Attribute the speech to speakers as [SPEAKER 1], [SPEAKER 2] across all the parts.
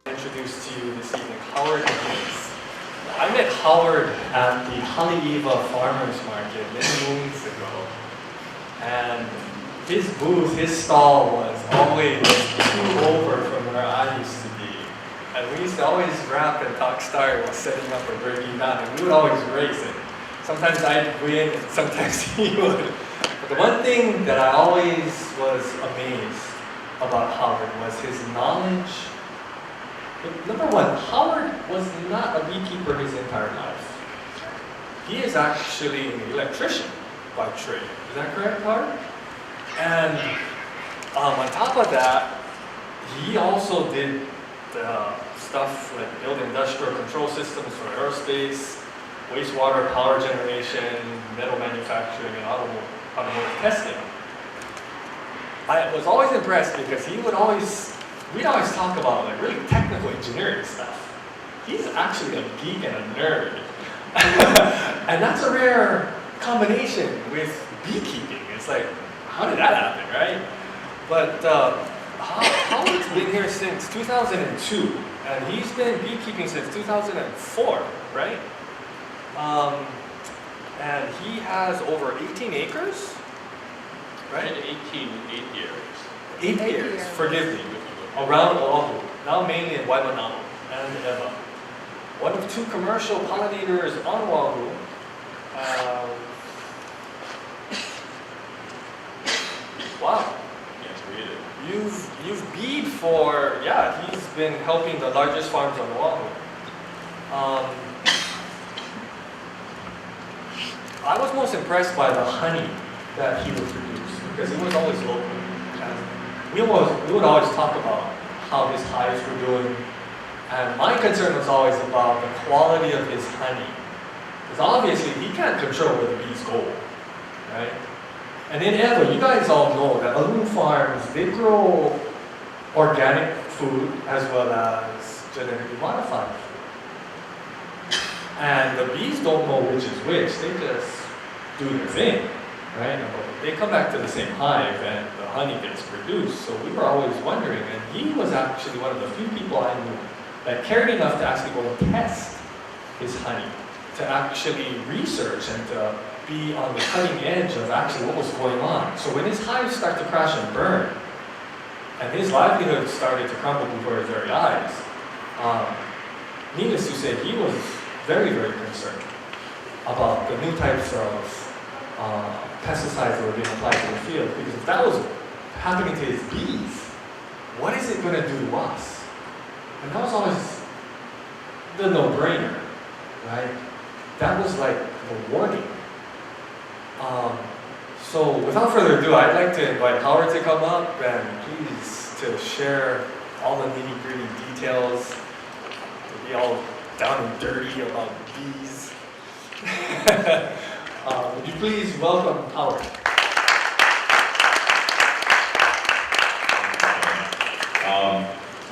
[SPEAKER 1] Introduce to you this evening Howard Hayes. I met Howard at the Haleiwa Farmers Market many moons ago, and his booth, his stall was always 2 over from where I used to be, and we used to always rap and talk style while setting up or breaking down, and we would always race it. Sometimes I'd win, and sometimes he would. But the one thing that I always was amazed about Howard was his knowledge. Number one, Howard was not a beekeeper his entire life. He is actually an electrician by trade. Is that correct, Howard? And on top of that, he also did stuff like build industrial control systems for aerospace, wastewater power generation, metal manufacturing, and automotive testing. I was always impressed because we'd always talk about like really technical engineering stuff. He's actually a geek and a nerd. And that's a rare combination with beekeeping. It's like, how did that happen, right? But Howard's been here since 2002, and he's been beekeeping since 2004, right? And he has over 18 acres, right?
[SPEAKER 2] 8 years.
[SPEAKER 1] 8 years, forgive me. Around Oahu, now mainly in Waimanalo and Ewa. One of 2 commercial pollinators on Oahu. Wow.
[SPEAKER 2] Yes, read it.
[SPEAKER 1] You've beed for, yeah, he's been helping the largest farms on Oahu. I was most impressed by the honey that he would produce because it was always local. We would always talk about how his hives were doing, and my concern was always about the quality of his honey. Because obviously he can't control where the bees go, right? And in Ewa, you guys all know that Balloon Farms, they grow organic food as well as genetically modified food. And the bees don't know which is which, they just do their thing, right? They come back to the same hive and the honey gets produced, so we were always wondering, and he was actually one of the few people I knew that cared enough to actually go and test his honey, to actually research and to be on the cutting edge of actually what was going on. So when his hives start to crash and burn, and his livelihood started to crumble before his very eyes, needless to say, he was very, very concerned about the new types of pesticides that were being applied to the field, because if that was happening to his bees, what is it going to do to us? And that was always the no-brainer, right? That was like the warning. So without further ado, I'd like to invite Howard to come up and please to share all the nitty-gritty details, to be all down and dirty about bees. Would you please welcome Howard?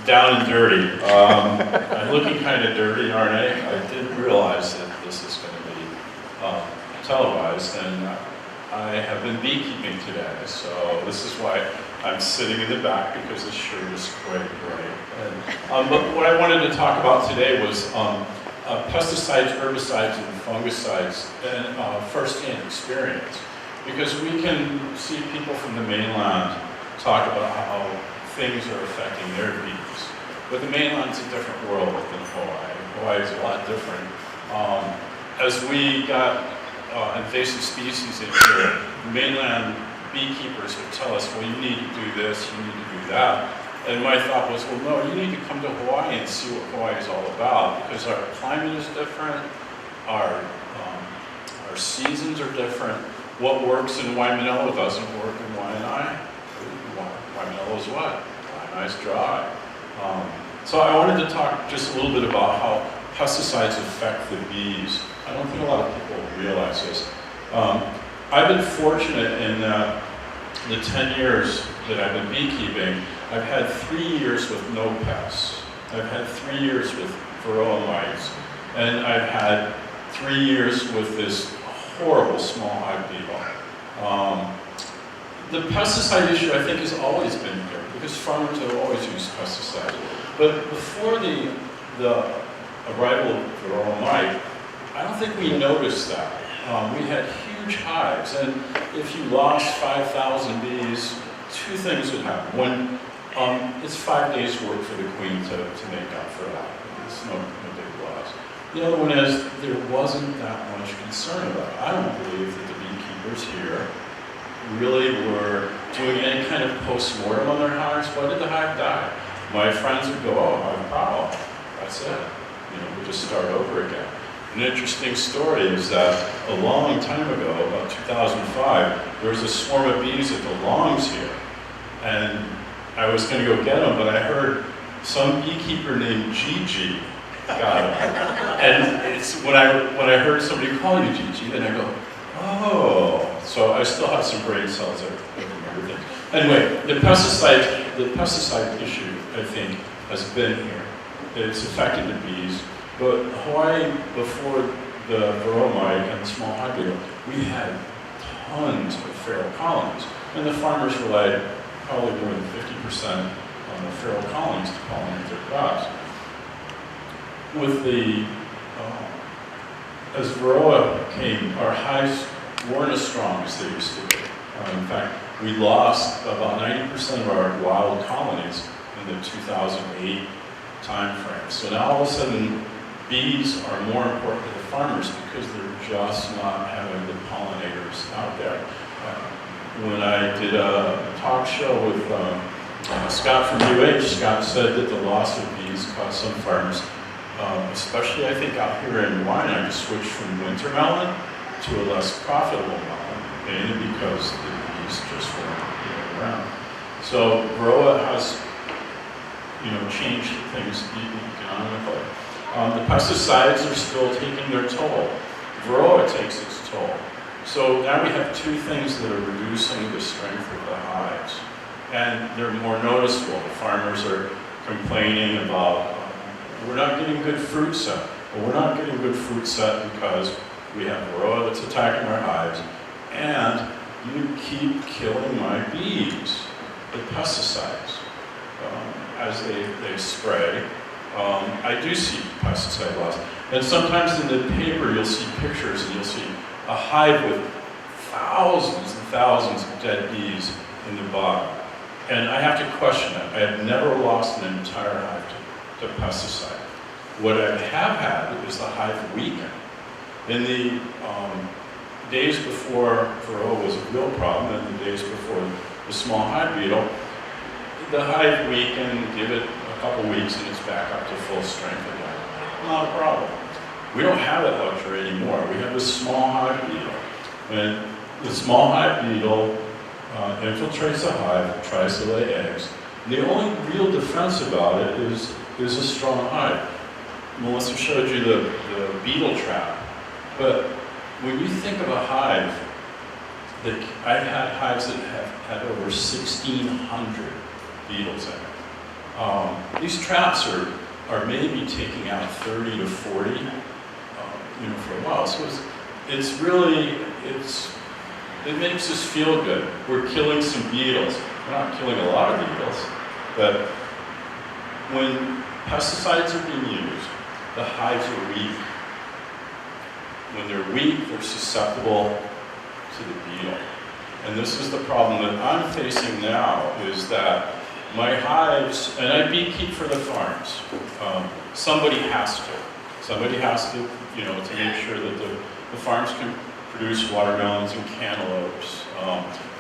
[SPEAKER 2] Down and dirty. I'm looking kind of dirty, aren't I? I didn't realize that this is going to be televised, and I have been beekeeping today, so this is why I'm sitting in the back, because this shirt is quite bright. But what I wanted to talk about today was pesticides, herbicides, and fungicides, and first-hand experience. Because we can see people from the mainland talk about how things are affecting their bees. But the mainland's a different world than Hawaii. Hawaii is a lot different. As we got invasive species in here, mainland beekeepers would tell us, well, you need to do this, you need to do that. And my thought was, well, no, you need to come to Hawaii and see what Hawaii is all about, because our climate is different, our seasons are different. What works in Waimanalo doesn't work in Waianae. Waimanalo is what? nice dry. So I wanted to talk just a little bit about how pesticides affect the bees. I don't think a lot of people realize this. I've been fortunate in the 10 years that I've been beekeeping, I've had 3 years with no pests. I've had 3 years with varroa mites, and I've had 3 years with this horrible small hive beetle. The pesticide issue, I think, has always been here because farmers have always used pesticides. But before the arrival of varroa mite, I don't think we noticed that. We had huge hives, and if you lost 5,000 bees, two things would happen. One, it's 5 days' work for the queen to make up for that. It's no big loss. The other one is there wasn't that much concern about it. I don't believe that the beekeepers here really were doing any kind of post-mortem on their hives. Why did the hive die? My friends would go, oh, I have a problem. That's it. We'll just start over again. An interesting story is that a long time ago, about 2005, there was a swarm of bees at the lawns here. And I was going to go get them, but I heard some beekeeper named Gigi got it. And it's when I heard somebody call you Gigi, then I go, oh. So I still have some brain cells that remember things. Anyway, the pesticide issue, I think, has been here. It's affected the bees. But Hawaii, before the varroa mite and the small hive beetle, we had tons of feral colonies. And the farmers relied probably more than 50% on the feral colonies to pollinate their crops. With as varroa came, our hives weren't as strong as they used to be. In fact, we lost about 90% of our wild colonies in the 2008 time frame. So now all of a sudden, bees are more important to the farmers because they're just not having the pollinators out there. When I did a talk show with Scott from UH, Scott said that the loss of bees caused some farmers, especially I think out here in Waianae, to switch from winter melon to a less profitable melon, mainly because the bees just weren't around. So varroa has, changed things economically. The pesticides are still taking their toll. Varroa takes its toll. So now we have two things that are reducing the strength of the hives. And they're more noticeable. The farmers are complaining about, we're not getting good fruit set. Well, we're not getting good fruit set because we have varroa that's attacking our hives, and you keep killing my bees with pesticides as they spray. I do see pesticide loss. And sometimes in the paper you'll see pictures and you'll see a hive with thousands and thousands of dead bees in the bottom. And I have to question that. I have never lost an entire hive to pesticide. What I have had is the hive weaken. In the days before varroa was a real problem, and the days before the small hive beetle, the hive weakened, give it a couple weeks and it's back up to full strength again. Not a problem. We don't have that luxury anymore. We have this small hive beetle. And the small hive beetle infiltrates the hive, tries to lay eggs. And the only real defense about it is a strong hive. Melissa showed you the beetle trap. But when you think of a hive, I've had hives that have had over 1,600 beetles in it. These traps are maybe taking out 30 to 40, for a while. So it makes us feel good. We're killing some beetles. We're not killing a lot of beetles, but when pesticides are being used, the hives are weak. When they're weak, they're susceptible to the beetle. And this is the problem that I'm facing now, is that my hives, and I beekeep for the farms. Somebody has to. Somebody has to, to make sure that the farms can produce watermelons and cantaloupes.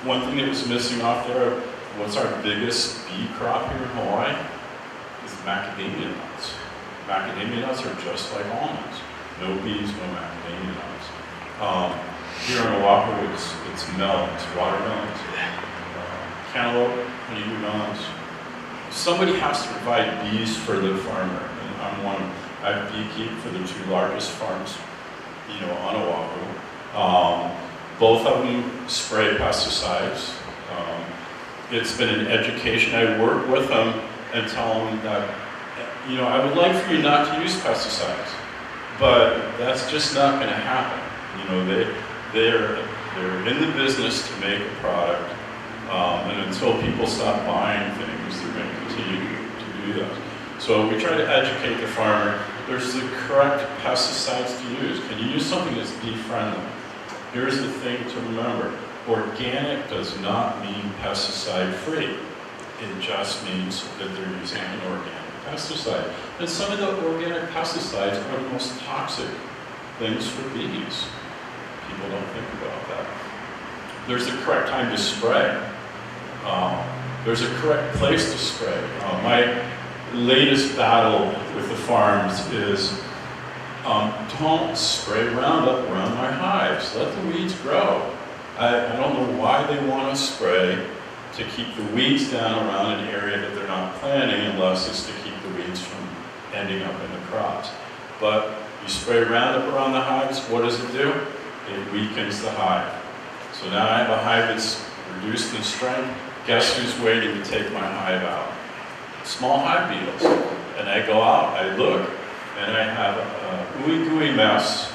[SPEAKER 2] One thing that was missing off there, what's our biggest bee crop here in Hawaii, is macadamia nuts. Macadamia nuts are just like almonds. No bees, no macadamia nuts. Here in Oahu, it's melons, watermelons, cantaloupe, honeydew melons. somebody has to provide bees for the farmer, and I'm one. I beekeep for the 2 largest farms, on Oahu. Both of them spray pesticides. It's been an education. I work with them and tell them that, I would like for you not to use pesticides, but that's just not going to happen. They're in the business to make a product, and until people stop buying things, they're going to continue to do that. So we try to educate the farmer. There's the correct pesticides to use. Can you use something that's bee-friendly? Here's the thing to remember. Organic does not mean pesticide-free. It just means that they're using an organic pesticide. And some of the organic pesticides are the most toxic things for bees. People don't think about that. There's the correct time to spray. There's a correct place to spray. My latest battle with the farms is don't spray Roundup around my hives. Let the weeds grow. I don't know why they want to spray to keep the weeds down around an area that they're not planting, unless it's to keep the weeds from ending up in the crops. But you spray Roundup around the hives, what does it do? It weakens the hive. So now I have a hive that's reduced in strength. Guess who's waiting to take my hive out? Small hive beetles. And I go out, I look, and I have a ooey gooey mess.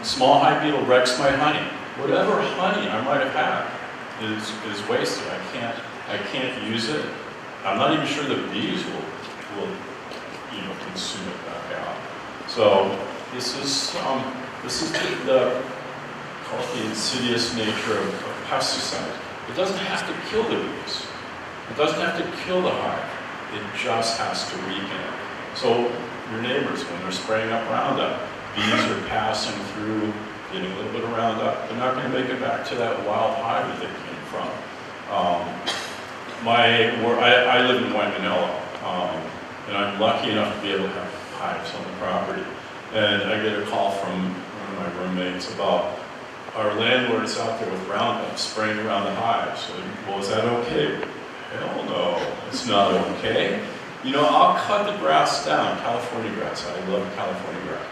[SPEAKER 2] Small hive beetle wrecks my honey. Whatever honey I might have had is wasted. I can't use it. I'm not even sure the bees will consume it back out. So this is the insidious nature of pesticides. It doesn't have to kill the bees. It doesn't have to kill the hive. It just has to weaken it. So your neighbors, when they're spraying up Roundup, bees are passing through, getting a little bit of Roundup. They're not going to make it back to that wild hive that they came from. I live in Waimanila, and I'm lucky enough to be able to have hives on the property. And I get a call from one of my roommates about our landlord's out there with Roundup spraying around the hives. Well, is that okay? Hell no, it's not okay. I'll cut the grass down, California grass. I love California grass.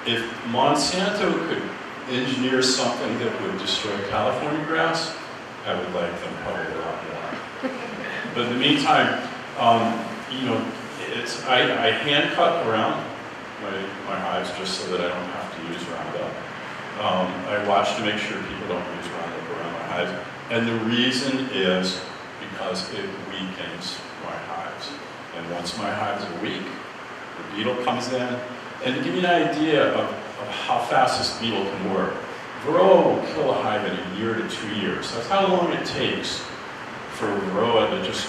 [SPEAKER 2] If Monsanto could engineer something that would destroy California grass, I would like them probably a lot more. But in the meantime, I hand cut around my hives just so that I don't have to use Roundup. I watch to make sure people don't use Roundup around my hives. And the reason is because it weakens my hives. And once my hives are weak, the beetle comes in. And to give you an idea of how fast this beetle can work, Varroa will kill a hive in 1 year to 2 years. That's how long it takes for Varroa to just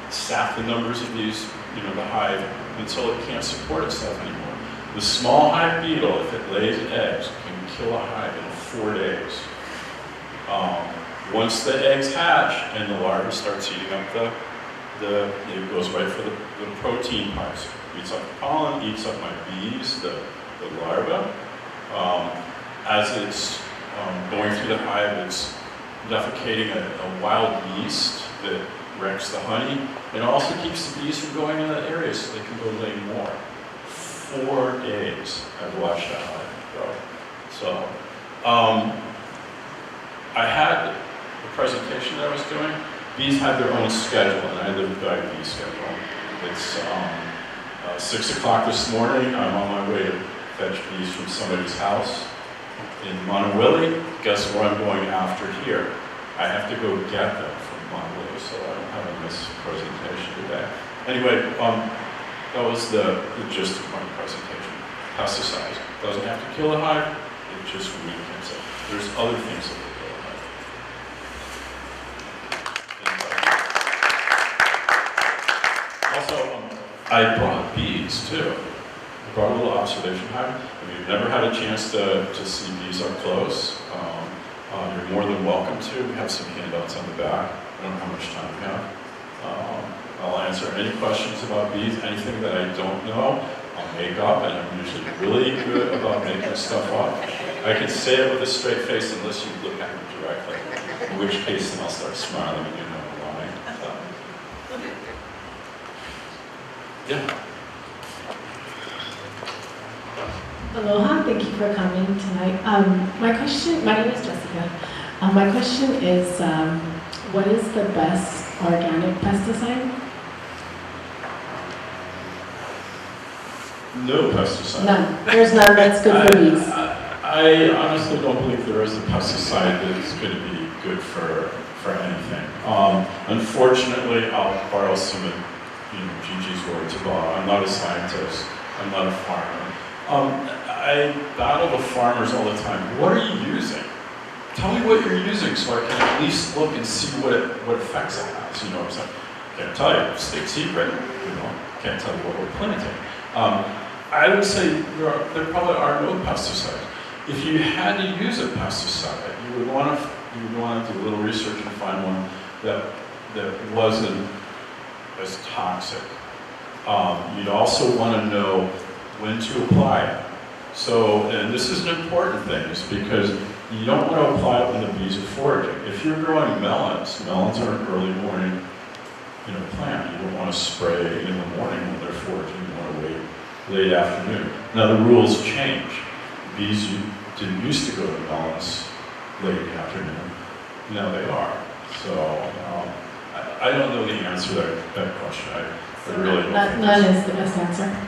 [SPEAKER 2] sap the numbers of these, the hive, until it can't support itself anymore. The small hive beetle, if it lays eggs, can kill a hive in 4 days. Once the eggs hatch and the larva starts eating up it goes right for the protein pipes. Eats up the pollen, eats up my bees, the larva. As it's going through the hive, it's defecating a wild yeast that wrecks the honey. It also keeps the bees from going in that area so they can go lay more. 4 days I've watched that hive go. So I had the presentation that I was doing. Bees have their own schedule, and I live by a bee schedule. It's 6 o'clock this morning. I'm on my way to fetch bees from somebody's house in Monowilly. Guess where I'm going after here? I have to go get them from Monowilly, so I don't have a miss presentation today. Anyway, that was the gist of my presentation. Pesticides. Doesn't have to kill a hive, it just weakens it. There's other things that will kill a hive. Also, I brought bees too. I brought a little observation hive. If you've never had a chance to see bees up close, you're more than welcome to. We have some handouts on the back. I don't know how much time we have. I'll answer any questions about bees, anything that I don't know. I'll make up, and I'm usually really good about making stuff up. I can say it with a straight face unless you look at me directly, in which case then I'll start smiling and you know I'm lying. Yeah.
[SPEAKER 3] Aloha, thank you for coming tonight. My name is Jessica. My question is, what is the best organic pesticide?
[SPEAKER 2] No pesticide.
[SPEAKER 3] None. There's none that's good for bees.
[SPEAKER 2] I honestly don't believe there is a pesticide that's going to be good for anything. Unfortunately, I'll borrow some of Gigi's words about. I'm not a scientist. I'm not a farmer. I battle with farmers all the time. What are you using? Tell me what you're using so I can at least look and see what effects it has. You know what I'm saying? Can't tell you. State secret. Can't tell you what we're planting. I would say there probably are no pesticides. If you had to use a pesticide, you would want to do a little research and find one that wasn't as toxic. You'd also want to know when to apply it. So, and this is an important thing, is because you don't want to apply it when the bees are foraging. If you're growing melons are an early morning plant. You don't want to spray in the morning when they're foraging. You want to wait late afternoon. Now the rules change. Bees didn't used to go to melons late afternoon. Now they are. So I don't know the answer to that question. I really don't think
[SPEAKER 3] None is the best answer.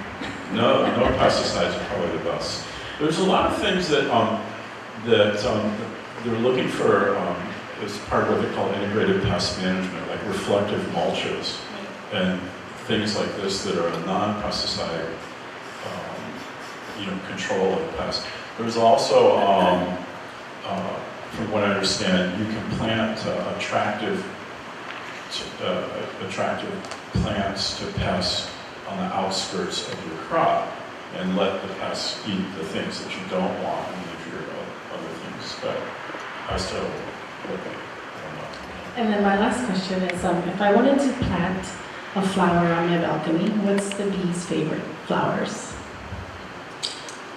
[SPEAKER 2] No pesticides are probably the best. There's a lot of things that they're looking for as part of what they call integrated pest management, like reflective mulches and things like this that are a non-pesticide control of pests. There's also, from what I understand, you can plant attractive plants to pests on the outskirts of your crop and let the pests eat the things that you don't want and leave your other things. But I still look at it.
[SPEAKER 3] And then my last question is, if I wanted to plant a flower on my balcony, what's the bees' favorite flowers?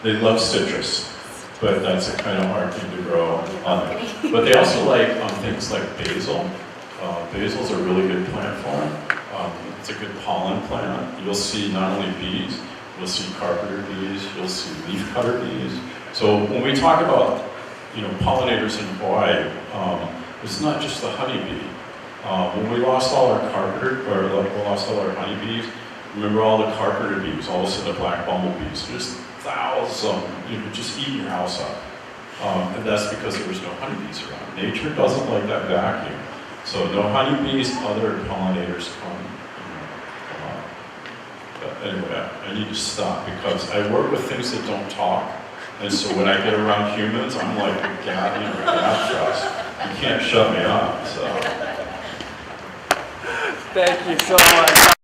[SPEAKER 2] They love citrus, but that's a kind of hard thing to grow on. But they also like things like basil. Basil's a really good plant for them. It's a good pollen plant. You'll see not only bees, you'll see carpenter bees, you'll see leafcutter bees. So when we talk about pollinators in Hawaii, it's not just the honeybee. When we lost all our honeybees, remember all the carpenter bees, all of a sudden the black bumblebees, just thousands, just eating your house up. And that's because there was no honeybees around. Nature doesn't like that vacuum. So no honeybees, other pollinators come on. But anyway, I need to stop because I work with things that don't talk. And so when I get around humans, I'm like a gas trust. You can't shut me up. So.
[SPEAKER 1] Thank you so much.